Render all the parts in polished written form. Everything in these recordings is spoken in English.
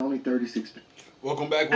only 36. Welcome back.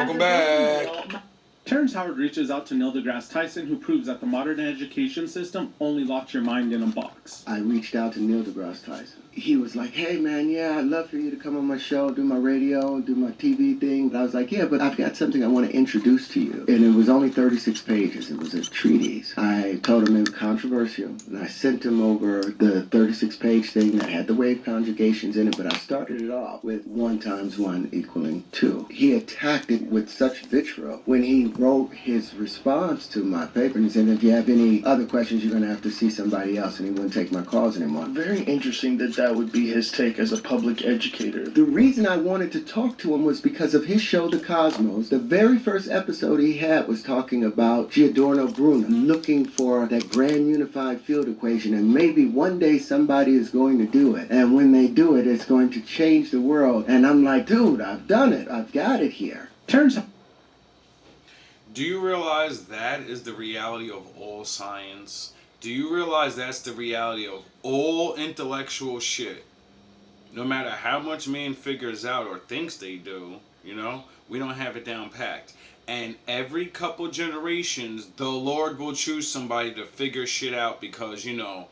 Terrence Howard reaches out to Neil deGrasse Tyson, who proves that the modern education system only locks your mind in a box. I reached out to Neil deGrasse Tyson. He was like, hey man, yeah, I'd love for you to come on my show, do my radio, do my TV thing. But I was like, yeah, but I've got something I want to introduce to you. And it was only 36 pages. It was a treatise. I told him it was controversial, and I sent him over the 36-page thing that had the wave conjugations in it, but I started it off with 1 × 1 = 2. He attacked it with such vitriol when he wrote his response to my paper, and he said, if you have any other questions, you're going to have to see somebody else, and he wouldn't take my calls anymore. Very interesting that would be his take as a public educator. The reason I wanted to talk to him was because of his show, The Cosmos. The very first episode he had was talking about Giordano Bruno, looking for that grand unified field equation, and maybe one day somebody is going to do it, and when they do it, it's going to change the world. And I'm like, dude, I've done it. I've got it here. Turns out. Do you realize that is the reality of all science? Do you realize that's the reality of all intellectual shit? No matter how much man figures out or thinks they do, you know, we don't have it down packed. And every couple generations, the Lord will choose somebody to figure shit out because, you know,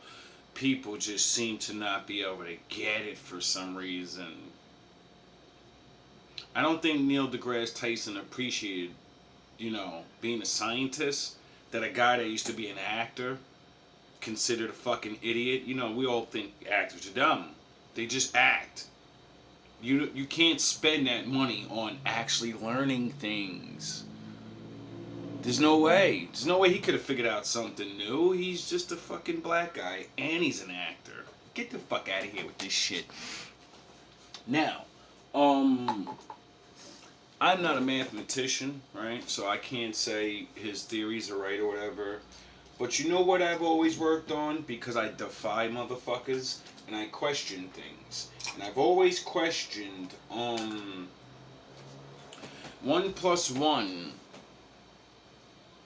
people just seem to not be able to get it for some reason. I don't think Neil deGrasse Tyson appreciated, you know, being a scientist, that a guy that used to be an actor considered a fucking idiot. You know, we all think actors are dumb. They just act. You can't spend that money on actually learning things. There's no way. There's no way he could have figured out something new. He's just a fucking black guy, and he's an actor. Get the fuck out of here with this shit. Now, I'm not a mathematician, right? So I can't say his theories are right or whatever. But you know what I've always worked on? Because I defy motherfuckers and I question things. And I've always questioned 1 + 1,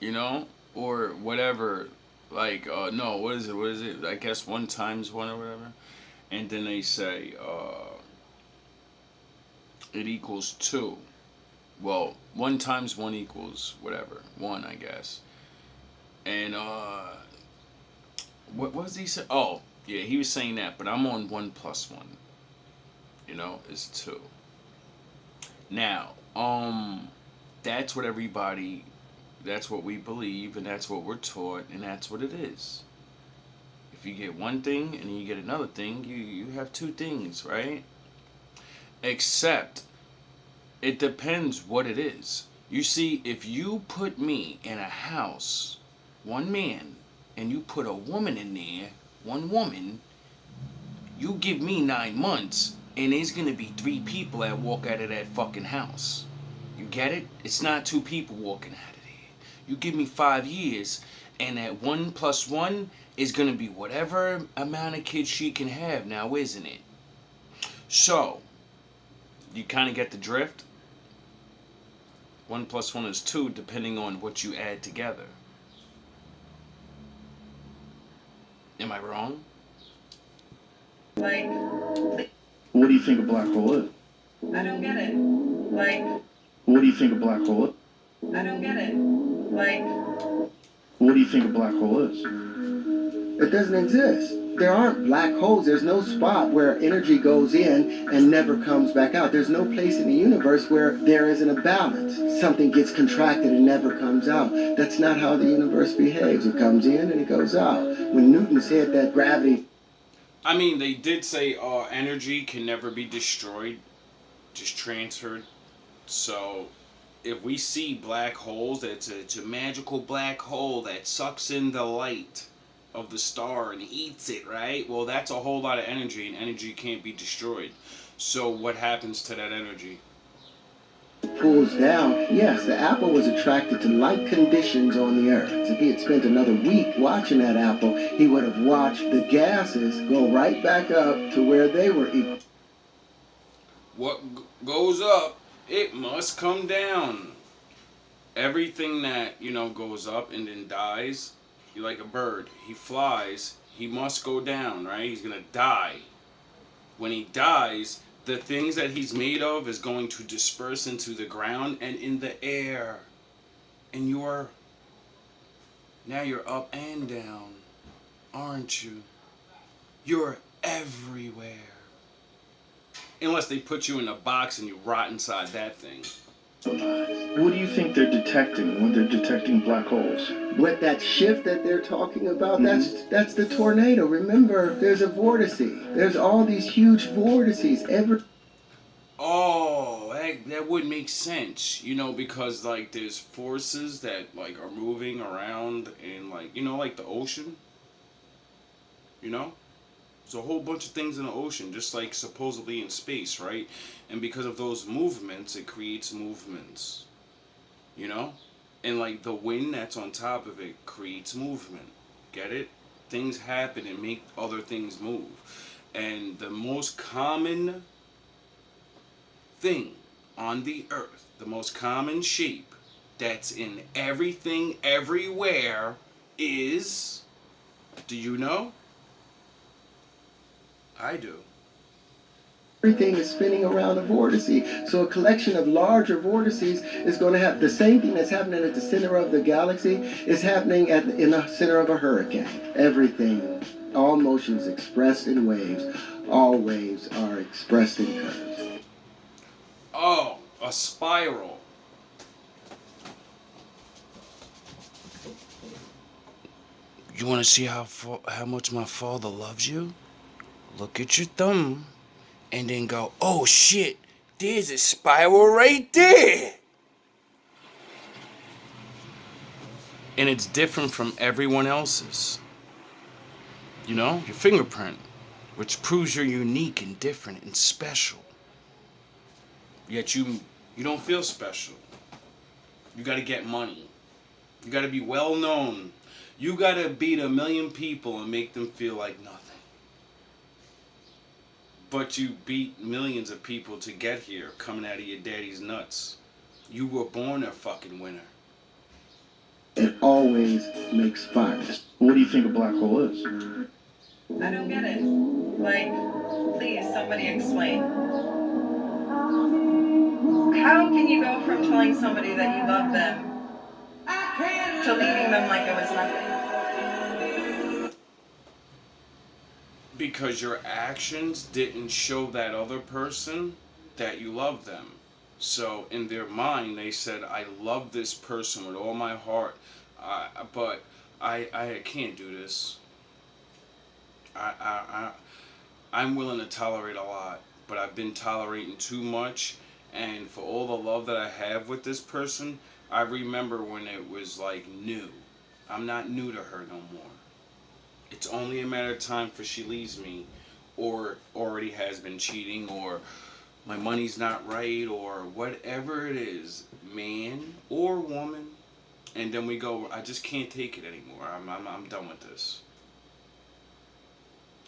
you know, or whatever. Like no, what is it? I guess 1 × 1 or whatever. And then they say it equals 2. Well, 1 × 1 equals whatever, 1, I guess. And what was he saying? Oh, yeah, he was saying that, but I'm on 1 + 1. You know, is 2. Now, that's what everybody, that's what we believe, and that's what we're taught, and that's what it is. If you get one thing and you get another thing, you have 2 things, right? Except, it depends what it is. You see, if you put me in a house, 1 man, and you put a woman in there, 1 woman, you give me 9 months, and there's gonna be 3 people that walk out of that fucking house. You get it? It's not 2 people walking out of there. You give me 5 years, and that 1 + 1 is gonna be whatever amount of kids she can have now, isn't it? So, you kind of get the drift? 1 + 1 is 2, depending on what you add together. Am I wrong? Like, What do you think a black hole is? I don't get it. Like, What do you think a black hole is? I don't get it. Like, What do you think a black hole is? It doesn't exist. There aren't black holes. There's no spot where energy goes in and never comes back out. There's no place in the universe where there isn't a balance. Something gets contracted and never comes out. That's not how the universe behaves. It comes in and it goes out. When Newton said that gravity... I mean, they did say energy can never be destroyed, just transferred. So, if we see black holes, it's a magical black hole that sucks in the light of the star and eats it, right? Well, that's a whole lot of energy, and energy can't be destroyed. So what happens to that energy? pulls down. Yes, the apple was attracted to like conditions on the earth. If he had spent another week watching that apple, he would have watched the gases go right back up to where they were equal. What goes up, it must come down. Everything that, goes up and then dies, like a bird, he flies, he must go down, right? He's gonna die. When he dies, the things that he's made of is going to disperse into the ground and in the air. And now you're up and down, aren't you? You're everywhere. Unless they put you in a box and you rot inside that thing. What do you think they're detecting when they're detecting black holes? With that shift that they're talking about, that's the tornado. Remember, there's a vortice. There's all these huge vortices. Oh, that would make sense, because like there's forces that like are moving around in like like the ocean. There's a whole bunch of things in the ocean, just like supposedly in space, right? And because of those movements, it creates movements. And like the wind that's on top of it creates movement. Get it? Things happen and make other things move. And the most common thing on the earth, the most common shape that's in everything everywhere is, do you know? I do. Everything is spinning around a vortice. So a collection of larger vortices is going to have the same thing that's happening at the center of the galaxy is happening in the center of a hurricane. Everything, all motions expressed in waves. All waves are expressed in curves. Oh, a spiral. You want to see how much my father loves you? Look at your thumb and then go, oh shit, there's a spiral right there. And it's different from everyone else's. Your fingerprint, which proves you're unique and different and special. Yet you don't feel special. You gotta get money. You gotta be well known. You gotta beat 1 million people and make them feel like nothing. But you beat millions of people to get here, coming out of your daddy's nuts. You were born a fucking winner. It always makes spirals. What do you think a black hole is? I don't get it. Like, please, somebody explain. How can you go from telling somebody that you love them to leaving them like it was nothing? Because your actions didn't show that other person that you love them. So in their mind, they said, I love this person with all my heart, but I can't do this. I'm willing to tolerate a lot, but I've been tolerating too much. And for all the love that I have with this person, I remember when it was like new. I'm not new to her no more. It's only a matter of time for she leaves me, or already has been cheating, or my money's not right, or whatever it is, man or woman. And then we go, I just can't take it anymore. I'm done with this.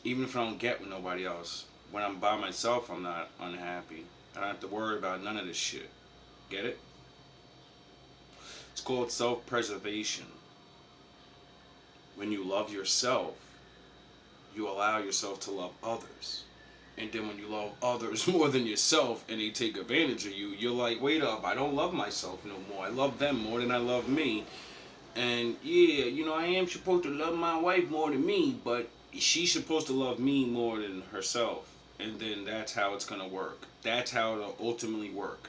Even if I don't get with nobody else, when I'm by myself, I'm not unhappy. I don't have to worry about none of this shit. Get it? It's called self-preservation. When you love yourself, you allow yourself to love others. And then when you love others more than yourself and they take advantage of you, you're like, wait up, I don't love myself no more. I love them more than I love me. And yeah, I am supposed to love my wife more than me, but she's supposed to love me more than herself. And then that's how it's going to work. That's how it'll ultimately work.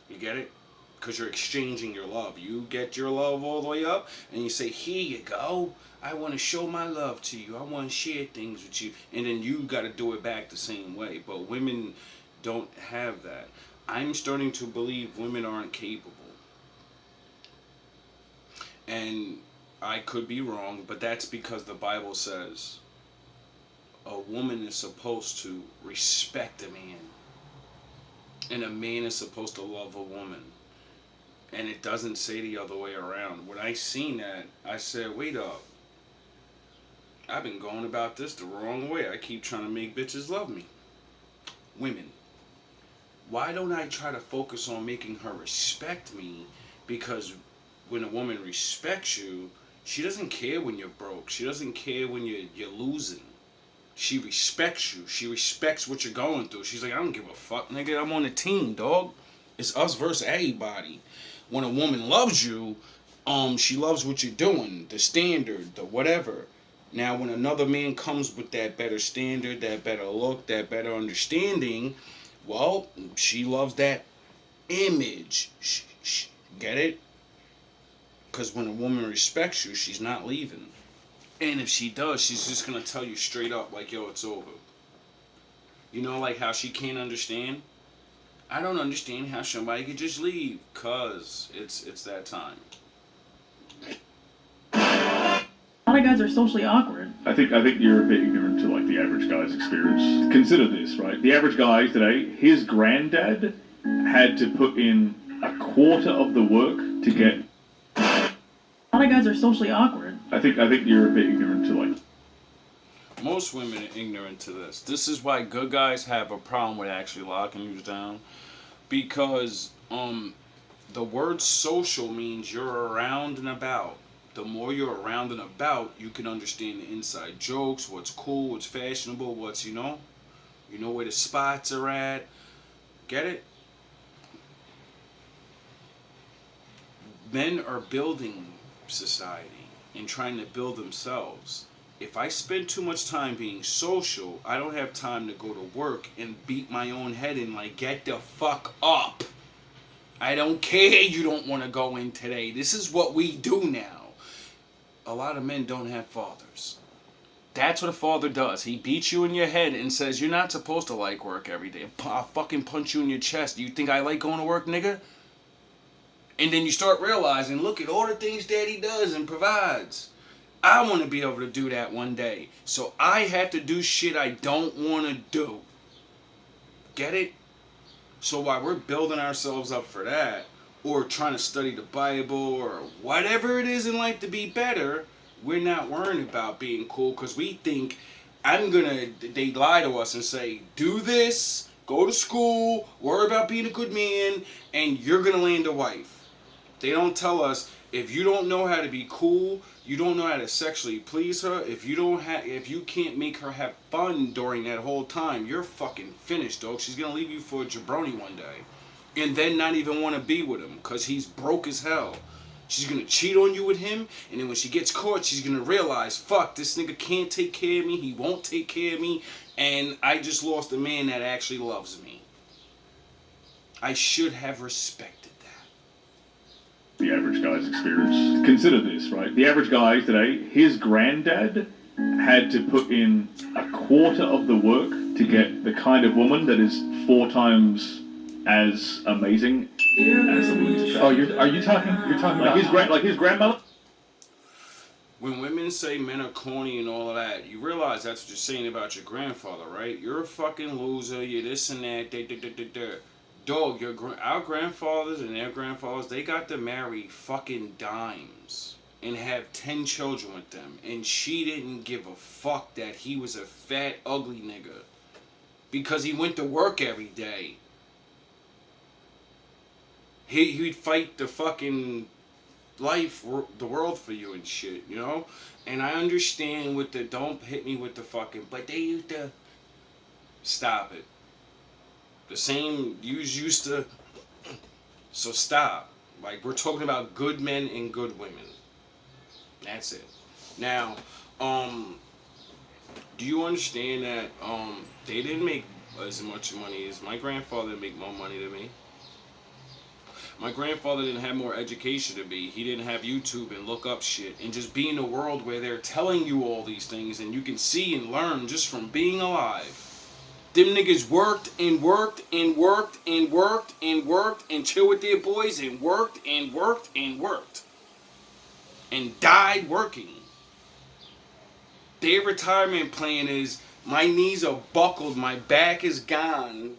You get it? Because you're exchanging your love. You get your love all the way up and you say, here you go. I want to show my love to you. I want to share things with you. And then you got to do it back the same way. But women don't have that. I'm starting to believe women aren't capable. And I could be wrong, but that's because the Bible says a woman is supposed to respect a man. And a man is supposed to love a woman. And it doesn't say the other way around. When I seen that, I said, wait up. I've been going about this the wrong way. I keep trying to make bitches love me. Women. Why don't I try to focus on making her respect me? Because when a woman respects you, she doesn't care when you're broke. She doesn't care when you're losing. She respects you. She respects what you're going through. She's like, I don't give a fuck, nigga. I'm on the team, dog. It's us versus everybody. When a woman loves you, she loves what you're doing, the standard, the whatever. Now, when another man comes with that better standard, that better look, that better understanding, well, she loves that image. Get it? Because when a woman respects you, she's not leaving. And if she does, she's just going to tell you straight up, like, yo, it's over. You know, like how she can't understand? I don't understand how somebody could just leave, because it's that time. A lot of guys are socially awkward. I think you're a bit ignorant to like the average guy's experience. Consider this, right? The average guy today, his granddad had to put in a quarter of the work to get. A lot of guys are socially awkward. I think you're a bit ignorant to like. Most women are ignorant to this. This is why good guys have a problem with actually locking you down, because the word social means you're around and about. The more you're around and about, you can understand the inside jokes, what's cool, what's fashionable, what's, you know where the spots are at. Get it? Men are building society and trying to build themselves. If I spend too much time being social, I don't have time to go to work and beat my own head in like, get the fuck up. I don't care you don't want to go in today. This is what we do now. A lot of men don't have fathers. That's what a father does. He beats you in your head and says, you're not supposed to like work every day. I'll fucking punch you in your chest. You think I like going to work, nigga? And then you start realizing, look at all the things daddy does and provides. I want to be able to do that one day. So I have to do shit I don't want to do. Get it? So while we're building ourselves up for that, or trying to study the Bible, or whatever it is in life to be better, we're not worrying about being cool, because we think, they lie to us and say, do this, go to school, worry about being a good man, and you're gonna land a wife. They don't tell us, if you don't know how to be cool, you don't know how to sexually please her, if you can't make her have fun during that whole time, you're fucking finished, dog. She's gonna leave you for a jabroni one day. And then not even want to be with him, because he's broke as hell. She's gonna cheat on you with him, and then when she gets caught, she's gonna realize, fuck, this nigga can't take care of me, he won't take care of me, and I just lost a man that actually loves me. I should have respected that. The average guy's experience. Consider this, right? The average guy today, his granddad had to put in a quarter of the work to get the kind of woman that is 4 times as amazing as the woman's. Oh, you're talking about his grandmother? When women say men are corny and all of that, you realize that's what you're saying about your grandfather, right? You're a fucking loser, you're this and that, Dog, our grandfathers and their grandfathers, they got to marry fucking dimes and have 10 children with them, and she didn't give a fuck that he was a fat, ugly nigga because he went to work every day. He'd fight the fucking the world for you and shit, you know? And I understand with the don't hit me with the fucking, but they used to, stop it. The same, you used to, so stop. Like, we're talking about good men and good women. That's it. Now, do you understand that, they didn't make as much money as my grandfather didn't make more money than me? My grandfather didn't have more education than me. He didn't have YouTube and look up shit and just be in a world where they're telling you all these things and you can see and learn just from being alive. Them niggas worked and worked and worked and worked and worked and chilled with their boys and worked and worked and worked. And died working. Their retirement plan is, my knees are buckled, my back is gone,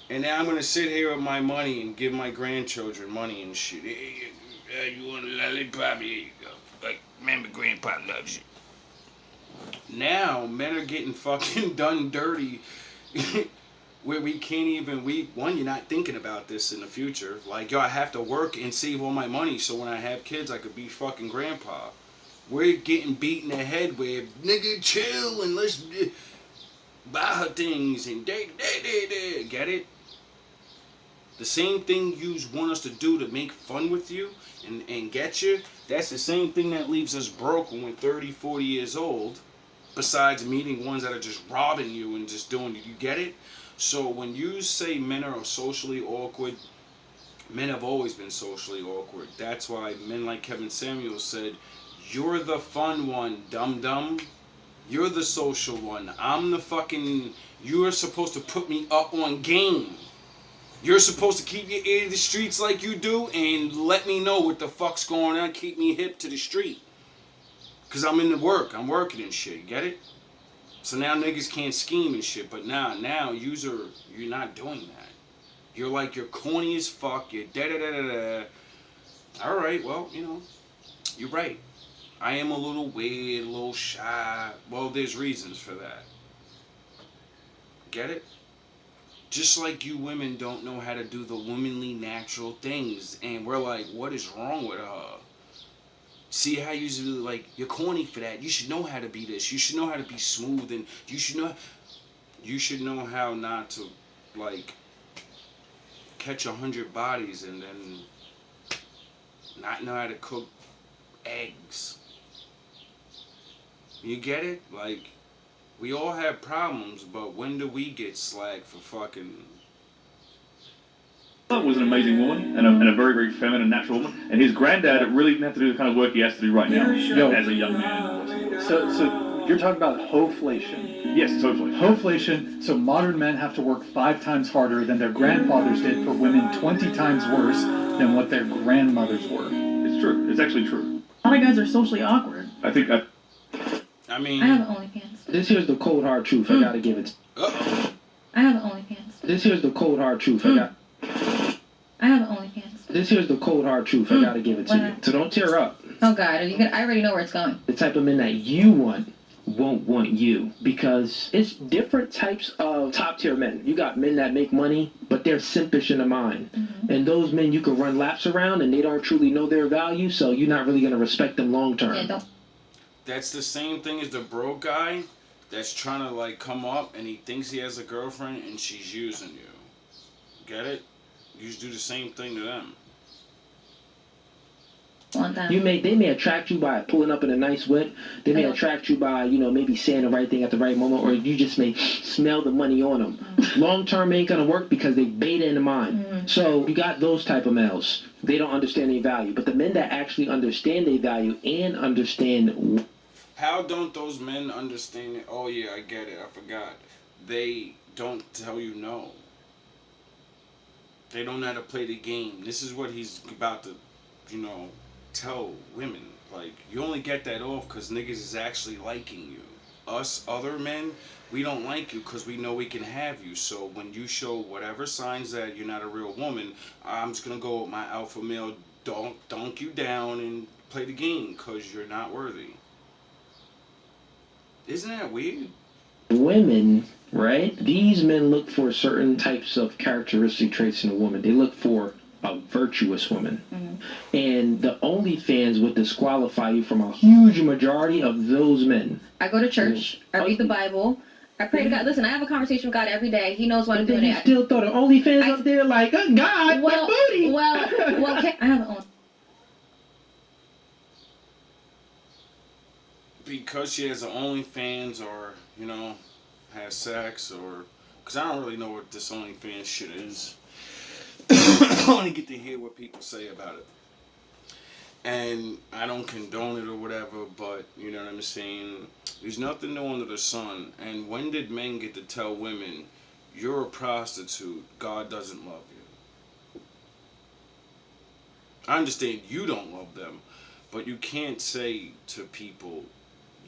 and now I'm going to sit here with my money and give my grandchildren money and shit. Hey, you want a lollipop? Here you go. Like, remember, Grandpa loves you. Now, men are getting fucking done dirty where we can't even, you're not thinking about this in the future. Like, yo, I have to work and save all my money so when I have kids, I could be fucking grandpa. we're getting beat in the head with, nigga, chill and let's buy her things and get it? The same thing you want us to do to make fun with you and get you, that's the same thing that leaves us broke when we're 30, 40 years old, besides meeting ones that are just robbing you and just doing it. You get it? So when you say men are socially awkward, men have always been socially awkward. That's why men like Kevin Samuels said, you're the fun one, dum-dum. You're the social one. I'm the fucking... You're supposed to put me up on game. You're supposed to keep your ear to the streets like you do and let me know what the fuck's going on. Keep me hip to the street. Because I'm in the work. I'm working and shit. You get it? So now niggas can't scheme and shit. But now you're not doing that. You're like, you're corny as fuck. You're da-da-da-da-da. Alright, well, you know, you're right. I am a little weird, a little shy. Well, there's reasons for that. Get it? Just like you women don't know how to do the womanly natural things. And we're like, what is wrong with her? See how you like, you're corny for that. You should know how to be this. You should know how to be smooth. And you should know how not to, like, catch 100 bodies and then not know how to cook eggs. You get it? Like, we all have problems, but when do we get slagged for fucking... Was an amazing woman and a very, very feminine, natural woman. And his granddad really didn't have to do the kind of work he has to do right now as a young man. So you're talking about hoflation. Yes, totally. Hoflation, so modern men have to work 5 times harder than their grandfathers did for women 20 times worse than what their grandmothers were. It's true. It's actually true. A lot of guys are socially awkward. I think that... I mean... I have OnlyFans. This here's the cold hard truth. I gotta give it. Uh-oh. I have OnlyFans. This here's the cold hard truth. I have OnlyFans. This here's the cold hard truth. I gotta give it to you. So don't tear up. Oh God, I already know where it's going. The type of men that you want won't want you, because it's different types of top tier men. You got men that make money, but they're simpish in the mind. Mm-hmm. And those men you can run laps around and they don't truly know their value, so you're not really gonna respect them long term. Yeah, don't. That's the same thing as the broke guy that's trying to, like, come up and he thinks he has a girlfriend and she's using you. Get it? You just do the same thing to them. They may attract you by pulling up in a nice whip. They may attract you by, maybe saying the right thing at the right moment, or you just may smell the money on them. Mm-hmm. Long term ain't gonna work because they beta in the mind. Mm-hmm. So you got those type of males. They don't understand their value. But the men that actually understand their value and understand... How don't those men understand it? Oh yeah, I get it. I forgot. They don't tell you no. They don't know how to play the game. This is what he's about to, tell women. Like, you only get that off because niggas is actually liking you. Us other men, we don't like you because we know we can have you. So when you show whatever signs that you're not a real woman, I'm just going to go with my alpha male, dunk you down and play the game because you're not worthy. Isn't that weird? Women, right? These men look for certain types of characteristic traits in a woman. They look for a virtuous woman. Mm-hmm. And the OnlyFans would disqualify you from a huge majority of those men. I go to church. I read the Bible. I pray to God. Listen, I have a conversation with God every day. He knows what I'm doing. You still throw the OnlyFans up there like, oh, God, well, my booty. Well, I have an OnlyFans. Because she has an OnlyFans or, has sex or... Because I don't really know what this OnlyFans shit is. I only get to hear what people say about it. And I don't condone it or whatever, but, you know what I'm saying? There's nothing new under the sun. And when did men get to tell women, you're a prostitute, God doesn't love you? I understand you don't love them, but you can't say to people,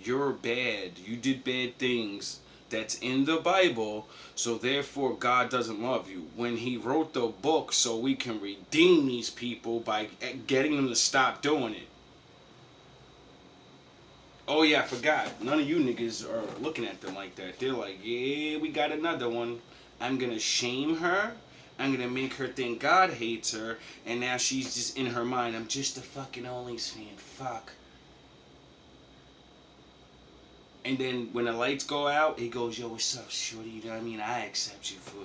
you're bad, you did bad things, that's in the Bible, so therefore God doesn't love you. When he wrote the book so we can redeem these people by getting them to stop doing it. Oh yeah, I forgot. None of you niggas are looking at them like that. They're like, yeah, we got another one. I'm gonna shame her. I'm gonna make her think God hates her. And now she's just in her mind, I'm just a fucking OnlyFans fan. Fuck. And then when the lights go out, he goes, yo, what's up, shorty? You know what I mean? I accept you for,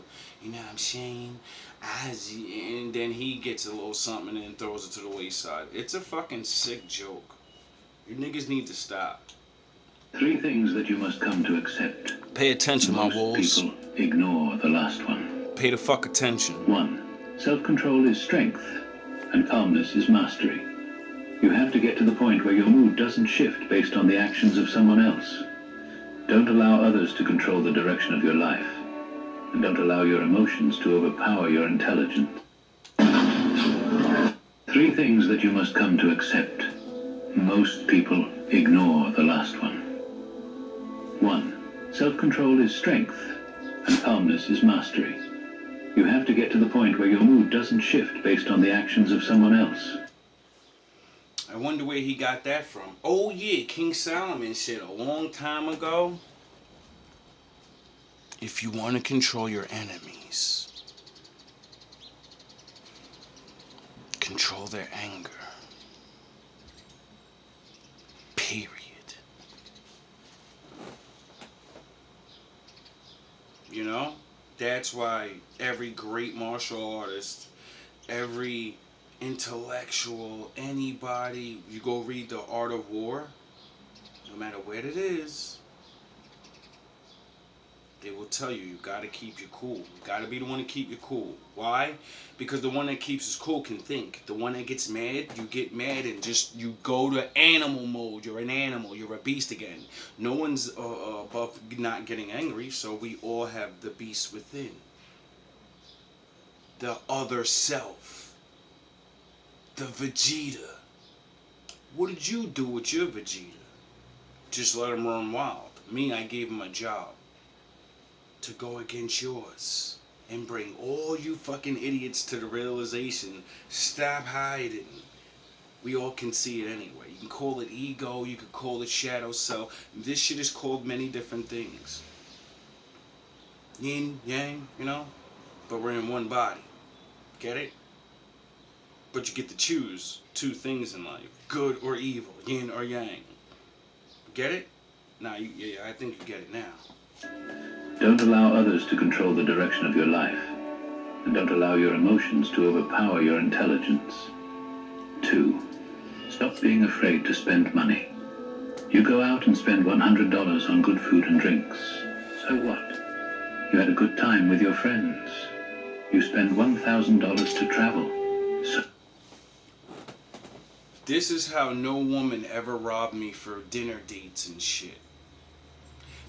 you know what I'm saying? And then he gets a little something and then throws it to the wayside. It's a fucking sick joke. You niggas need to stop. 3 things that you must come to accept. Pay attention, my wolves. Most people ignore the last one. Pay the fuck attention. 1. Self-control is strength, and calmness is mastery. You have to get to the point where your mood doesn't shift based on the actions of someone else. Don't allow others to control the direction of your life, and don't allow your emotions to overpower your intelligence. 3 things that you must come to accept. Most people ignore the last one. 1. Self-control is strength, and calmness is mastery. You have to get to the point where your mood doesn't shift based on the actions of someone else. I wonder where he got that from. Oh yeah, King Solomon said a long time ago, if you want to control your enemies, control their anger. Period. You know? That's why every great martial artist, every intellectual, anybody, you go read The Art of War, no matter what it is, they will tell you, you gotta keep your cool. You gotta be the one to keep your cool. Why? Because the one that keeps his cool can think. The one that gets mad, you get mad and just, you go to animal mode. You're an animal. You're a beast again. No one's above not getting angry, so we all have the beast within. The other self. The Vegeta. What did you do with your Vegeta? Just let him run wild. Me, I gave him a job to go against yours and bring all you fucking idiots to the realization, stop hiding. We all can see it anyway. You can call it ego, you could call it shadow self. This shit is called many different things. Yin, yang, you know? But we're in one body. Get it? But you get to choose 2 things in life. Good or evil. Yin or yang. Get it? Nah, yeah, I think you get it now. Don't allow others to control the direction of your life, and don't allow your emotions to overpower your intelligence. 2. Stop being afraid to spend money. You go out and spend $100 on good food and drinks. So what? You had a good time with your friends. You spend $1,000 to travel. So this is how no woman ever robbed me for dinner dates and shit.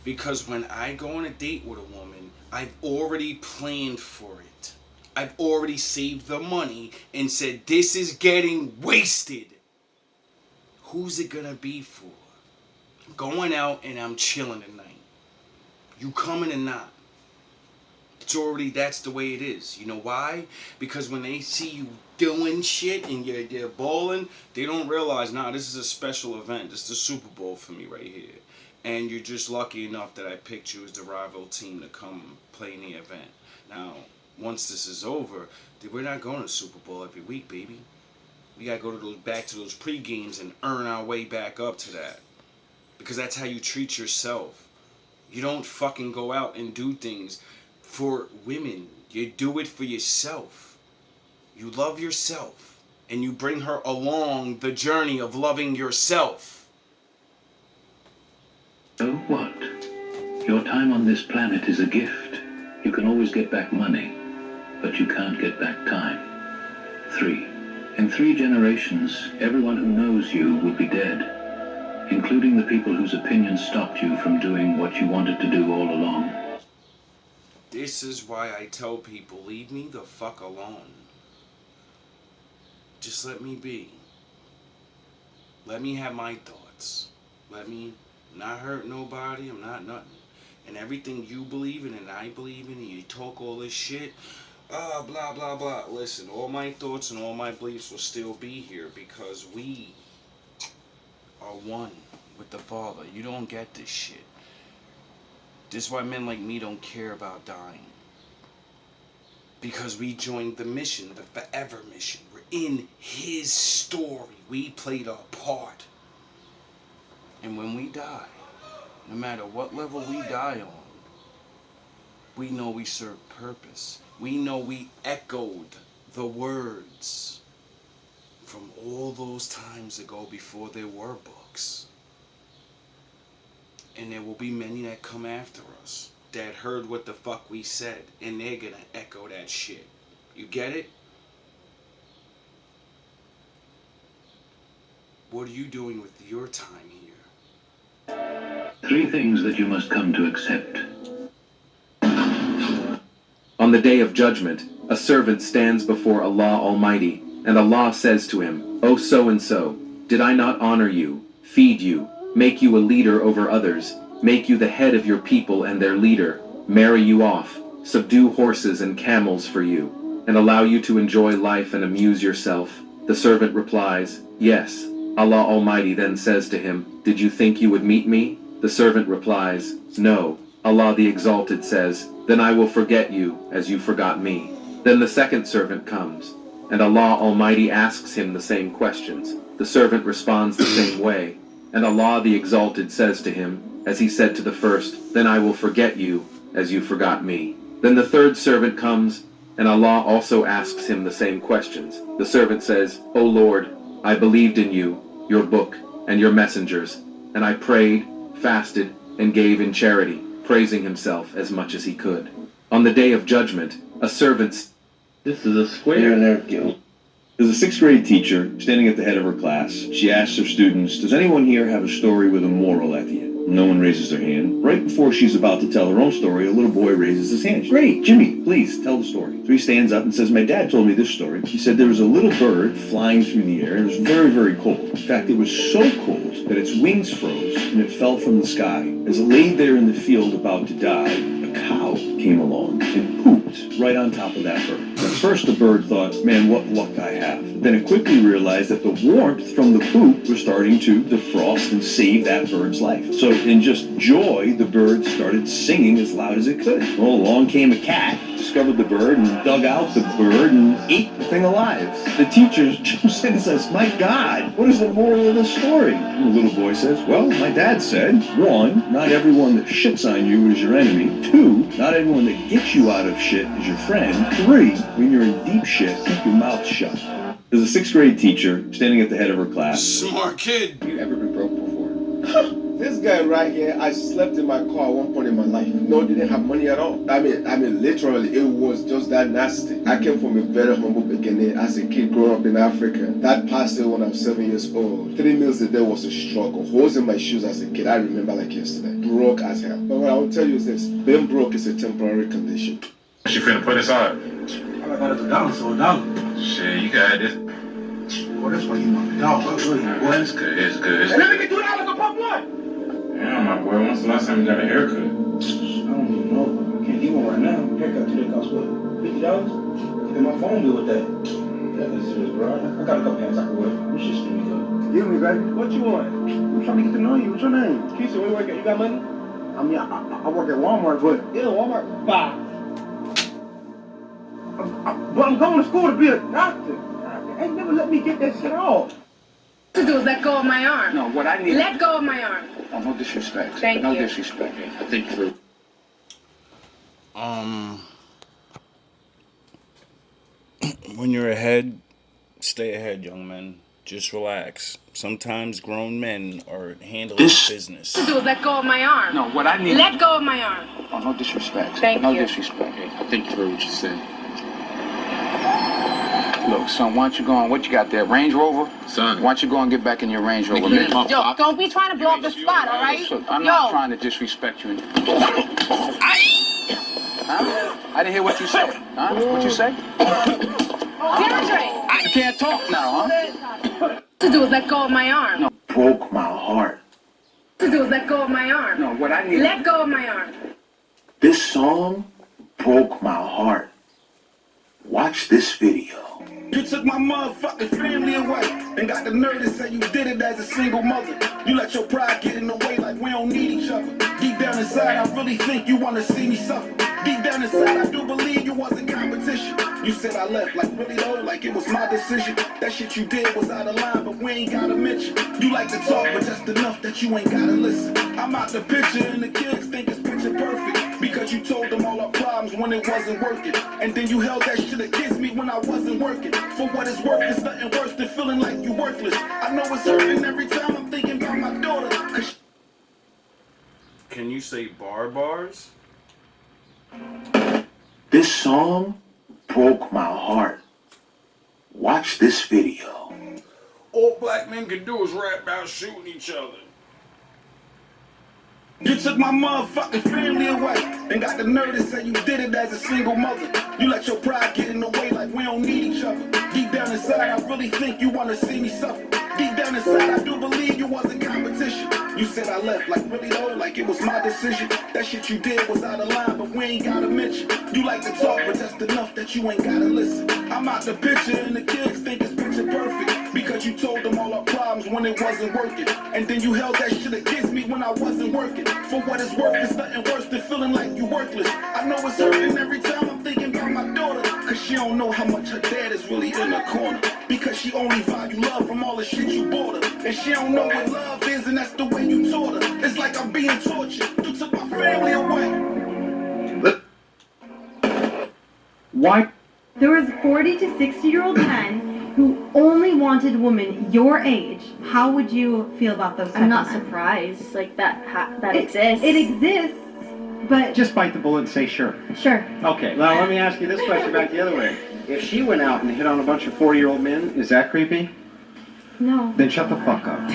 Because when I go on a date with a woman, I've already planned for it. I've already saved the money and said, this is getting wasted. Who's it gonna be for? I'm going out and I'm chilling tonight. You coming or not? It's already, that's the way it is. You know why? Because when they see you doing shit and you're balling, they don't realize, nah, this is a special event. This is the Super Bowl for me right here. And you're just lucky enough that I picked you as the rival team to come play in the event. Now, once this is over, we're not going to the Super Bowl every week, baby. We got to go to back to those pre-games and earn our way back up to that. Because that's how you treat yourself. You don't fucking go out and do things for women. You do it for yourself. You love yourself. And you bring her along the journey of loving yourself. So what? Your time on this planet is a gift. You can always get back money, but you can't get back time. 3. In 3 generations, everyone who knows you would be dead, including the people whose opinions stopped you from doing what you wanted to do all along. This is why I tell people, leave me the fuck alone. Just let me be. Let me have my thoughts. Let me not hurt nobody. I'm not nothing. And everything you believe in and I believe in, and you talk all this shit, blah, blah, blah. Listen, all my thoughts and all my beliefs will still be here because we are one with the Father. You don't get this shit. This is why men like me don't care about dying. Because we joined the mission, the forever mission. We're in His story. We played our part. And when we die, no matter what level we die on, we know we serve purpose. We know we echoed the words from all those times ago before there were books. And there will be many that come after us that heard what the fuck we said, and they're gonna echo that shit. You get it? What are you doing with your time here? 3 things that you must come to accept. On the day of judgment, a servant stands before Allah Almighty, and Allah says to him, O so-and-so, did I not honor you, feed you, make you a leader over others, make you the head of your people and their leader, marry you off, subdue horses and camels for you, and allow you to enjoy life and amuse yourself? The servant replies, yes. Allah Almighty then says to him, did you think you would meet me? The servant replies, no. Allah the Exalted says, then I will forget you as you forgot me. Then the second servant comes, and Allah Almighty asks him the same questions. The servant responds the same way, and Allah the Exalted says to him, as he said to the first, then I will forget you as you forgot me. Then the third servant comes, and Allah also asks him the same questions. The servant says, O Lord, I believed in you, your book, and your messengers, and I prayed, fasted, and gave in charity, praising himself as much as he could. On the day of judgment, a servant's... This is a square. There's a 6th grade teacher standing at the head of her class. She asks her students, does anyone here have a story with a moral at the end? No one raises their hand. Right before she's about to tell her own story, a little boy raises his hand. Great, Jimmy, please tell the story. So he stands up and says, my dad told me this story. He said there was a little bird flying through the air, and it was very, very cold. In fact, it was so cold that its wings froze and it fell from the sky. As it laid there in the field about to die, a cow came along and pooped right on top of that bird. At first the bird thought, man, what luck I have. Then it quickly realized that the warmth from the poop was starting to defrost and save that bird's life. So in just joy, the bird started singing as loud as it could. Well, along came a cat, discovered the bird, and dug out the bird and ate the thing alive. The teacher jumps in and says, my God, what is the moral of this story? And the little boy says, well, my dad said, 1, not everyone that shits on you is your enemy. 2, not everyone that gets you out of shit is your friend. 3, when you're in deep shit, keep your mouth shut. There's a 6th grade teacher standing at the head of her class. Smart kid. You ever been broke before? This guy right here, I slept in my car at one point in my life. No, didn't have money at all. I mean, literally, it was just that nasty. I came from a very humble beginning as a kid growing up in Africa. That passed away when I was 7 years old. 3 meals a day was a struggle. Holes in my shoes as a kid, I remember like yesterday. Broke as hell. But what I will tell you is this, being broke is a temporary condition. What you finna put aside? I got it $1, so $1. Shit, you got this. Well, that's why you want me. No, it's good, it's good. And let me get $2 to pump one. Damn, my boy, when's the last time you got a haircut? I don't even know. I can't get one right now. Haircut today costs what? $50? And my phone bill with that. That's serious, bro. I got a couple hands I can wear. You should still me up. Give me, baby. What you want? I'm trying to get to know you. What's your name? Keisha, where you work at? You got money? I mean, I work at Walmart, but... Yeah, Walmart. Bye. But I'm going to school to be a doctor. They never let me get that shit off. To do is let go of my arm. No, what I need... Let go of my arm. Oh, no disrespect. Thank no you. No disrespect. I think through. When you're ahead, stay ahead, young men. Just relax. Sometimes grown men are handling business. To do is let go of my arm. No, what I need... Let go of my arm. Oh, no disrespect. Thank no you. No disrespect. I think through what you said. Look, son, why don't you go on, what you got there, Range Rover? Son. Why don't you go and get back in your Range Rover? Yo, don't be trying to blow up the spot, all right? Look, I'm not trying to disrespect you. Huh? I didn't hear what you said. Huh? What you say? DeAndre! You can't talk now, huh? To do is let go of my arm. No. Broke my heart. To do is let go of my arm. No, what I need... Let go of my arm. This song broke my heart. Watch this video. You took my motherfucking family away and got the nerve to say you did it as a single mother. You let your pride get in the way like we don't need each other. Deep down inside, I really think you want to see me suffer. Deep down inside, I do believe you wasn't competition. You said I left, like really though, like it was my decision. That shit you did was out of line, but we ain't gotta mention. You like to talk, but just enough that you ain't gotta listen. I'm out the picture and the kids think it's picture perfect. Because you told them all our problems when it wasn't working. And then you held that shit against me when I wasn't working. For what it's worth, it's nothing worse than feeling like you worthless. I know it's hurting every time I'm thinking about my daughter. Can you say bars? This song broke my heart. Watch this video. All black men can do is rap about shooting each other. You took my motherfucking family away and got the nerve to say you did it as a single mother. You let your pride get in the way like we don't need each other. Deep down inside, I really think you wanna see me suffer. Deep down inside, I do believe you wasn't competition. You said I left, like really though, like it was my decision. That shit you did was out of line, but we ain't gotta mention. You like to talk, but just enough that you ain't gotta listen. I'm out the picture and the kids think it's picture perfect. Because you told them all our problems when it wasn't working. And then you held that shit against me when I wasn't working. For what it's worth, it's nothing worse than feeling like you worthless. I know it's hurting every time I'm thinking about my daughter. Cause she don't know how much her dad is really in the corner. Because she only value love from all the shit you bought her. And she don't know what love is, and that's the way you taught her. It's like I'm being tortured. You took my family away. Why? There was 40 to 60-year-old men who only wanted women your age. How would you feel about those? I'm not surprised. Like that exists. It exists, but Just bite the bullet and say sure. sure. Okay, now let me ask you this question back the other way. If she went out and hit on a bunch of 40-year-old men, is that creepy? No. Then shut the fuck up.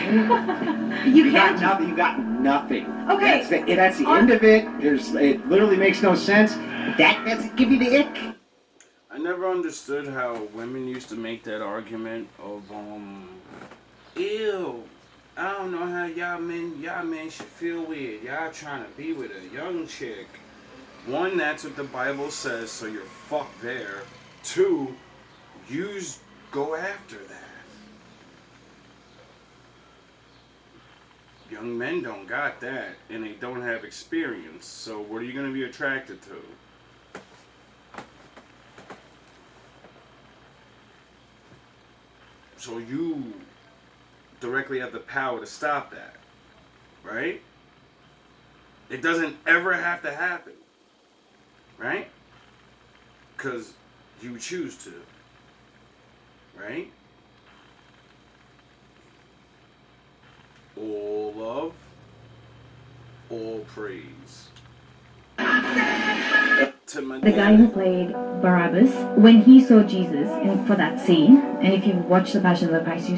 You got can't. nothing. You got nothing. Okay. That's the end of it. It literally makes no sense. That's give you the ick. I never understood how women used to make that argument of, ew, I don't know how y'all men should feel weird. Y'all trying to be with a young chick. One, that's what the Bible says, so you're fucked there. Two, yous go after that. Young men don't got that, and they don't have experience, so what are you going to be attracted to? So you directly have the power to stop that, right? It doesn't ever have to happen, right? Because you choose to, right? All love, all praise. The guy who played Barabbas, when he saw Jesus for that scene, and if you watch The Passion of the Christ, you